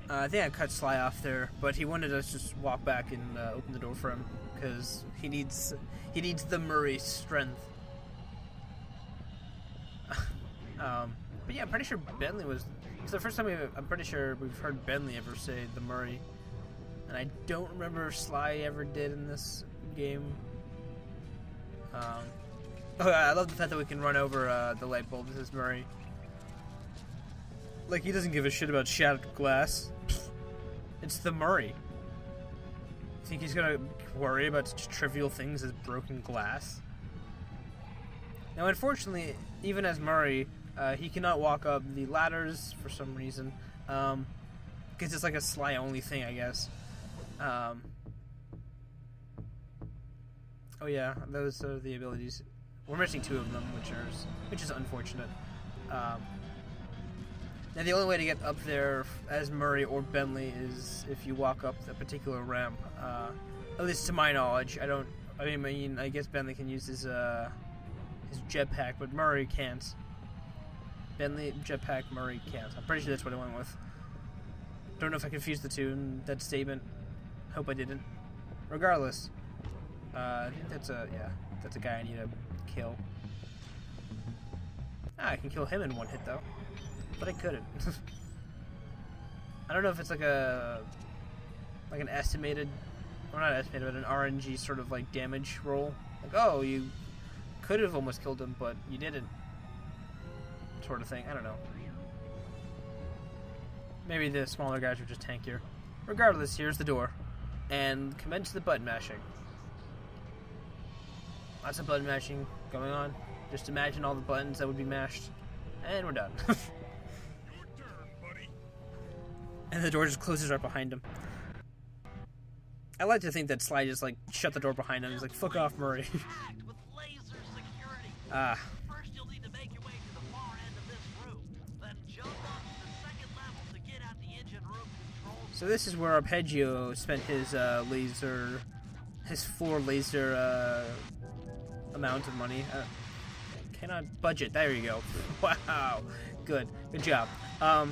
I think I cut Sly off there, but he wanted us to just walk back and open the door for him because he needs the Murray strength. But yeah, I'm pretty sure Bentley was. It's the first time I'm pretty sure we've heard Bentley ever say the Murray, and I don't remember if Sly ever did in this game. Oh, I love the fact that we can run over the light bulb. This is Murray. Like, he doesn't give a shit about shattered glass. It's the Murray. You think he's gonna worry about such trivial things as broken glass? Now, unfortunately, even as Murray, he cannot walk up the ladders for some reason. Because it's like a Sly-only thing, I guess. Oh yeah, those are the abilities. We're missing 2 of them, which is unfortunate. Now the only way to get up there as Murray or Bentley is if you walk up a particular ramp. At least to my knowledge, I guess Bentley can use his jetpack, but Murray can't. Bentley jetpack, Murray can't. I'm pretty sure that's what I went with. Don't know if I confused the two in that statement. Hope I didn't. Regardless, I think that's a guy I need to kill. I can kill him in 1 hit though, but I couldn't. I don't know if it's like an estimated, or not estimated, but an RNG sort of like damage roll. Like, oh, you could have almost killed him, but you didn't. Sort of thing. I don't know. Maybe the smaller guys are just tankier. Regardless, here's the door. And commence the button mashing. Lots of button mashing going on. Just imagine all the buttons that would be mashed. And we're done. Your turn, buddy. And the door just closes right behind him. I like to think that Sly just like shut the door behind him. He's like, fuck off, Murray. Ah. So this is where Arpeggio spent his floor laser amount of money. Cannot budget. There you go. Wow, good job. I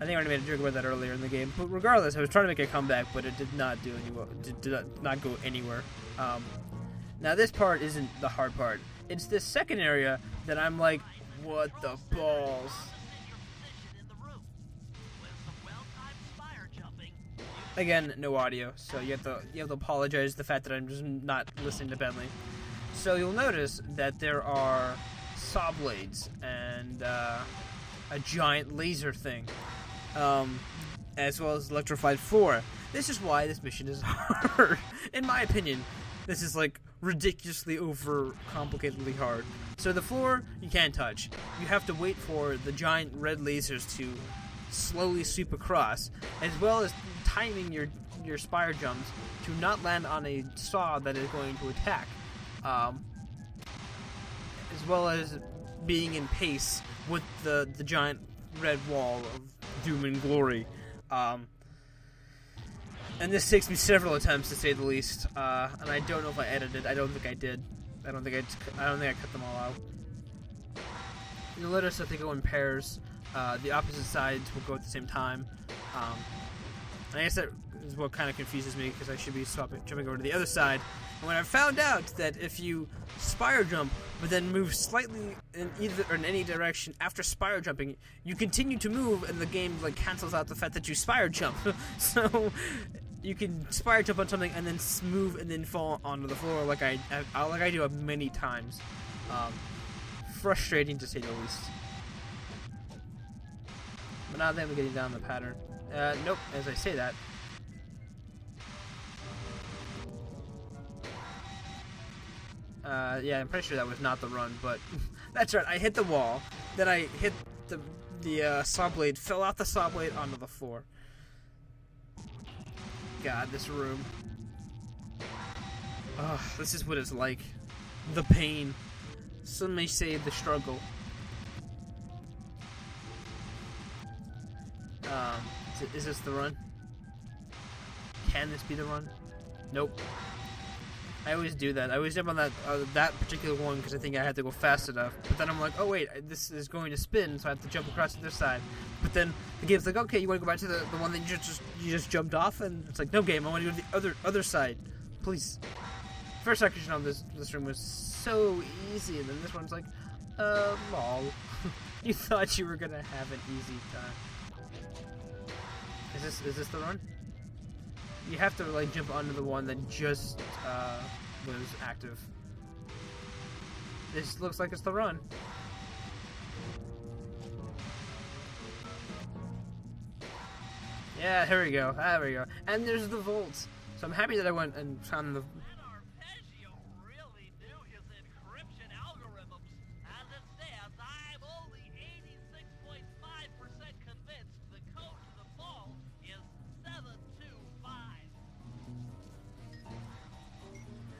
think I already made a joke about that earlier in the game. But regardless, I was trying to make a comeback, but it did not do any well. Did not go anywhere. Now this part isn't the hard part. It's this second area that I'm like, what the balls. Again, no audio, so you have to apologize the fact that I'm just not listening to Bentley. So you'll notice that there are saw blades and a giant laser thing, as well as electrified floor. This is why this mission is hard. In my opinion, this is like ridiculously overcomplicatedly hard. So the floor you can't touch. You have to wait for the giant red lasers to slowly sweep across, as well as timing your spire jumps to not land on a saw that is going to attack, as well as being in pace with the giant red wall of doom and glory. And this takes me several attempts, to say the least, and I don't know if I edited. I don't think I did. I don't think I cut them all out. You'll notice that they go in pairs. The opposite sides will go at the same time. I guess that is what kind of confuses me, because I should be jumping over to the other side. And when I found out that if you spire jump, but then move slightly in any direction after spire jumping, you continue to move, and the game like cancels out the fact that you spire jump. So you can spire jump on something and then move and then fall onto the floor like I do many times. Frustrating to say the least. But now that I'm getting down the pattern. Nope, as I say that. Yeah, I'm pretty sure that was not the run, but that's right, I hit the wall, then I hit the saw blade, fell off the saw blade onto the floor. God, this room. Ugh, this is what it's like. The pain. Some may say the struggle. Is this the run? Can this be the run? Nope. I always do that. I always jump on that particular one because I think I have to go fast enough. But then I'm like, oh wait, this is going to spin, so I have to jump across to this side. But then the game's like, okay, you want to go back to the one that you just jumped off, and it's like, no game, I want to go to the other side, please. First section on this room was so easy, and then this one's like, lol. You thought you were gonna have an easy time. Is this the run? You have to like jump onto the one that just was active. This looks like it's the run. Yeah, here we go. There we go. And there's the vaults. So I'm happy that I went and found the.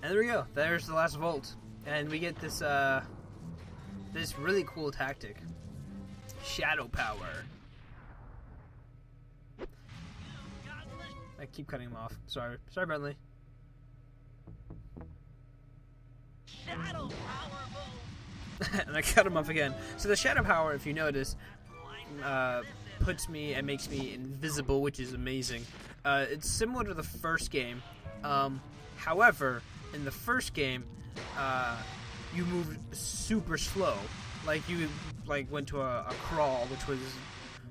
And there we go. There's the last vault, and we get this this really cool tactic, shadow power. I keep cutting him off. Sorry, Bentley. Shadow power. And I cut him off again. So the shadow power, if you notice, puts me and makes me invisible, which is amazing. It's similar to the first game. However, in the first game, you moved super slow. Like you went to a crawl, which was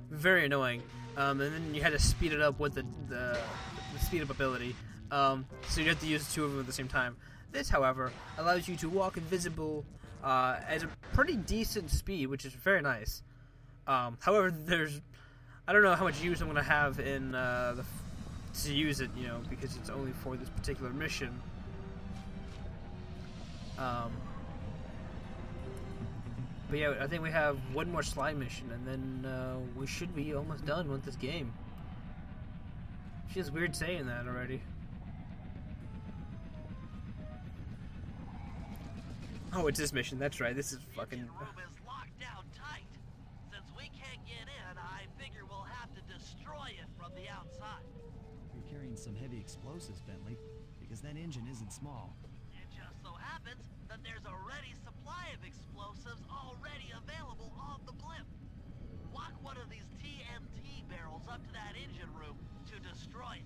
very annoying. And then you had to speed it up with the speed up ability. So you have to use two of them at the same time. This, however, allows you to walk invisible at a pretty decent speed, which is very nice. However, I don't know how much use I'm going to have in to use it, because it's only for this particular mission. But yeah, I think we have one more slime mission, and then we should be almost done with this game. Feels weird saying that already. Oh, it's this mission. That's right. This is fucking. The room is locked down tight. Since we can't get in, I figure we'll have to destroy it from the outside. You're carrying some heavy explosives, Bentley, because that engine isn't small. It just so happens that there's a ready supply of explosives already available on the blimp. Walk one of these TNT barrels up to that engine room to destroy it.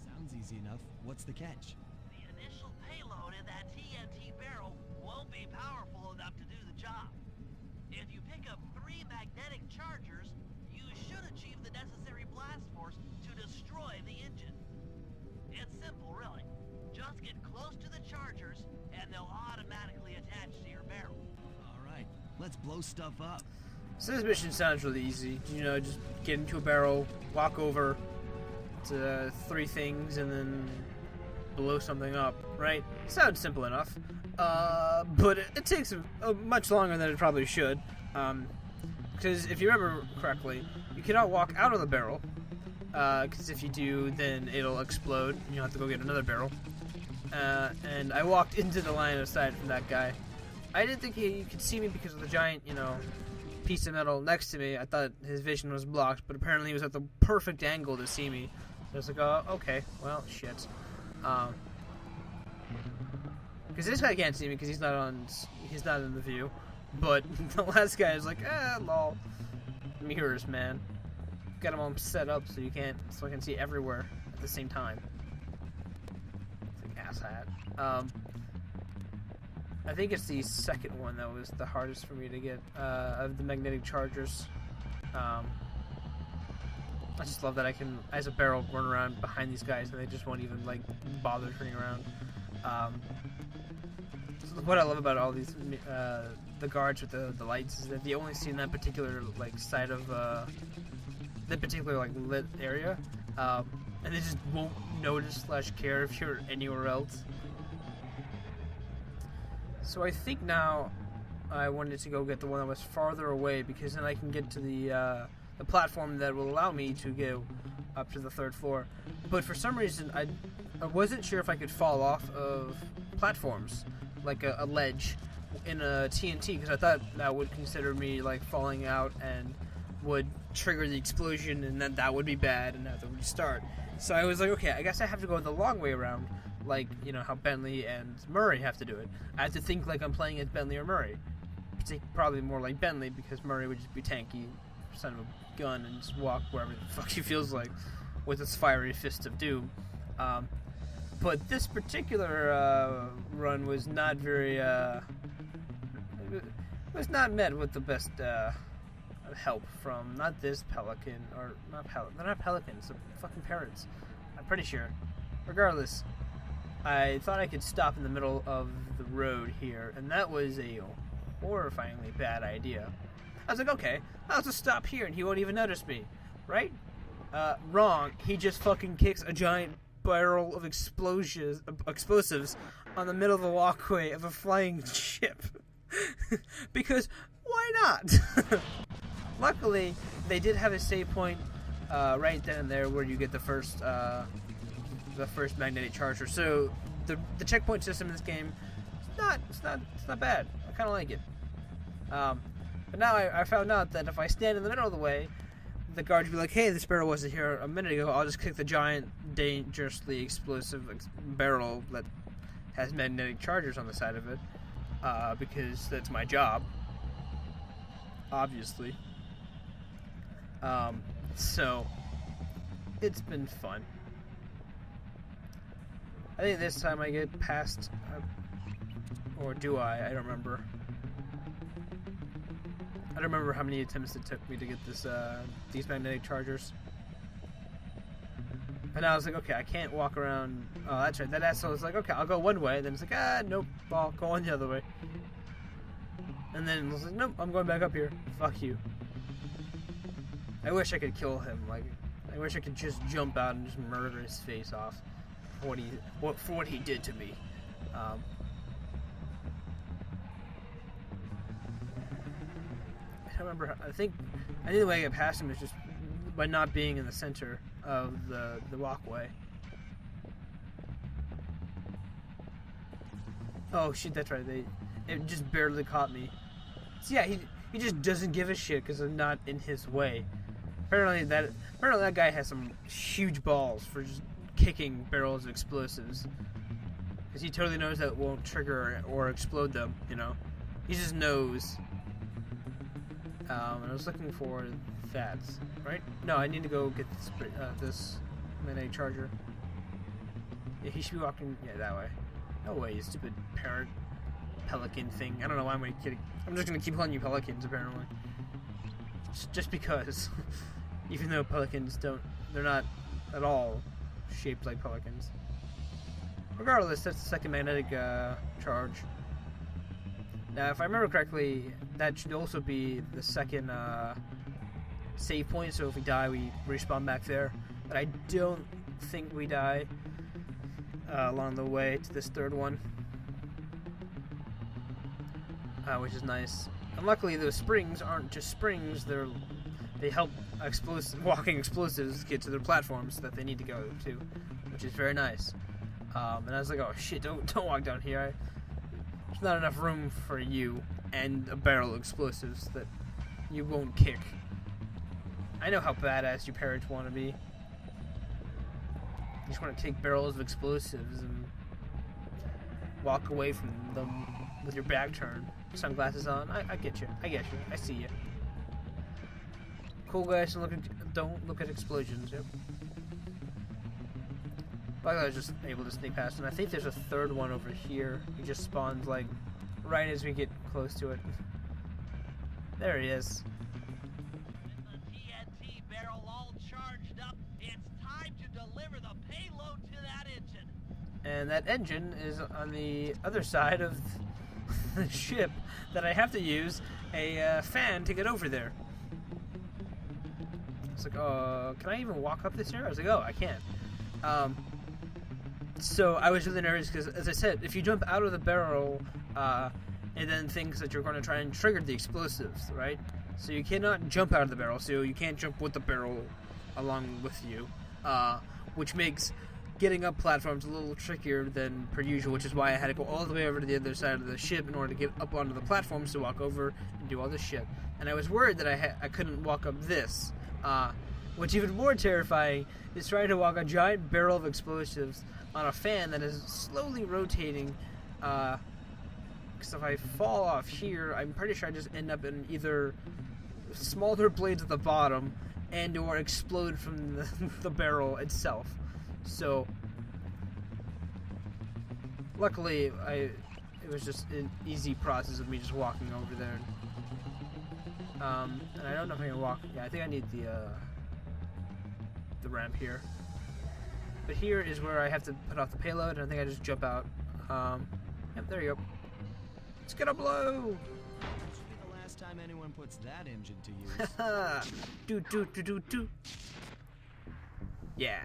Sounds easy enough. What's the catch? The initial payload in that TNT barrel won't be powerful enough to do the job. If you pick up 3 magnetic chargers, you should achieve the necessary blast force to destroy the engine. It's simple, really. Just get close to the chargers, and they'll automatically attach to your barrel. All right, let's blow stuff up. So this mission sounds really easy. Just get into a barrel, walk over to 3 things, and then blow something up, right? Sounds simple enough. But it takes much longer than it probably should. Because if you remember correctly, you cannot walk out of the barrel. Because if you do, then it'll explode, and you'll have to go get another barrel. And I walked into the line of sight from that guy. I didn't think he could see me because of the giant, piece of metal next to me. I thought his vision was blocked, but apparently he was at the perfect angle to see me. So I was like, oh, okay, well, shit. Because this guy can't see me because he's not in the view. But the last guy is like, lol. Mirrors, man. Got them all set up so I can see everywhere at the same time. It's like asshat. I think it's the second one that was the hardest for me to get, of the magnetic chargers. I just love that I can, as a barrel, run around behind these guys and they just won't even, bother turning around. What I love about all these, the guards with the lights is that they only see in that particular, side of, the particular, lit area. And they just won't notice / care if you're anywhere else. So I think now I wanted to go get the one that was farther away because then I can get to the platform that will allow me to go up to the 3rd floor. But for some reason, I wasn't sure if I could fall off of platforms, like a ledge in a TNT, because I thought that would consider me falling out and would trigger the explosion, and then that would be bad and have to restart. So I was like, okay, I guess I have to go the long way around like, you know, how Bentley and Murray have to do it. I have to think like I'm playing as Bentley or Murray. Probably more like Bentley, because Murray would just be tanky, son of a gun, and just walk wherever the fuck he feels like with his fiery fist of doom. But this particular run was not very, was not met with the best help from, not this pelican, or not pelican, they're not pelicans, they're fucking parrots, I'm pretty sure. Regardless, I thought I could stop in the middle of the road here, and that was a horrifyingly bad idea. I was like, okay, I'll just stop here and he won't even notice me, right? Wrong. He just fucking kicks a giant barrel of explosives on the middle of the walkway of a flying ship. Because why not? Luckily, they did have a save point right then and there where you get the first magnetic charger. So the checkpoint system in this game, it's not bad. I kind of like it. But now I found out that if I stand in the middle of the way, the guards will be like, hey, this barrel wasn't here a minute ago. I'll just kick the giant, dangerously explosive barrel that has magnetic chargers on the side of it, because that's my job, obviously. So it's been fun. I think this time I get past, or do I? I don't remember. I don't remember how many attempts it took me to get these magnetic chargers. And I was like, okay, I can't walk around. Oh, that's right. That asshole was like, okay, I'll go one way. Then it's like, nope, I'll go on the other way. And then it was like, nope, I'm going back up here. Fuck you. I wish I could kill him. Like, I wish I could just jump out and just murder his face off for what he did to me. I don't remember. I think the way I get past him is just by not being in the center of the walkway. Oh shit, that's right. It just barely caught me. So yeah, he just doesn't give a shit because I'm not in his way. Apparently that guy has some huge balls for just kicking barrels of explosives, because he totally knows that it won't trigger or explode them. You know, he just knows. And I was looking for that, right? No, I need to go get this magnetic charger. Yeah, he should be walking, that way. No way, you stupid pelican thing. I don't know why I'm kidding. I'm just gonna keep calling you pelicans, apparently. Just because. Even though pelicans they're not at all shaped like pelicans. Regardless, that's the second magnetic charge. Now, if I remember correctly, that should also be the second save point, so if we die, we respawn back there. But I don't think we die along the way to this third one, which is nice. And luckily, those springs aren't just springs, they help walking explosives get to their platforms that they need to go to, which is very nice. And I was like, oh shit, don't walk down here. There's not enough room for you and a barrel of explosives that you won't kick. I know how badass you parrots want to be. You just want to take barrels of explosives and walk away from them with your back turned, sunglasses on. I get you. I see you. Cool guys, don't look at explosions. Yep. But I was just able to sneak past, and I think there's a third one over here. He just spawns like right as we get close to it. There he is. With the TNT barrel all charged up, it's time to deliver the payload to that engine. And that engine is on the other side of the ship that I have to use a fan to get over there. It's like, can I even walk up this here? I was like, oh, I can't. So I was really nervous because, as I said, if you jump out of the barrel, it then thinks that you're going to try and trigger the explosives, right? So you cannot jump out of the barrel, so you can't jump with the barrel along with you, which makes getting up platforms a little trickier than per usual, which is why I had to go all the way over to the other side of the ship in order to get up onto the platforms to walk over and do all this shit. And I was worried that I couldn't walk up this, What's even more terrifying is trying to walk a giant barrel of explosives on a fan that is slowly rotating. Because if I fall off here, I'm pretty sure I just end up in either smaller blades at the bottom and or explode from the barrel itself. So luckily it was just an easy process of me just walking over there. And I don't know if I can walk. Yeah, I think I need the ramp here. But here is where I have to put off the payload, and I think I just jump out. Yep, there you go. It's gonna blow! This should be the last time anyone puts that engine to use. Do. Yeah.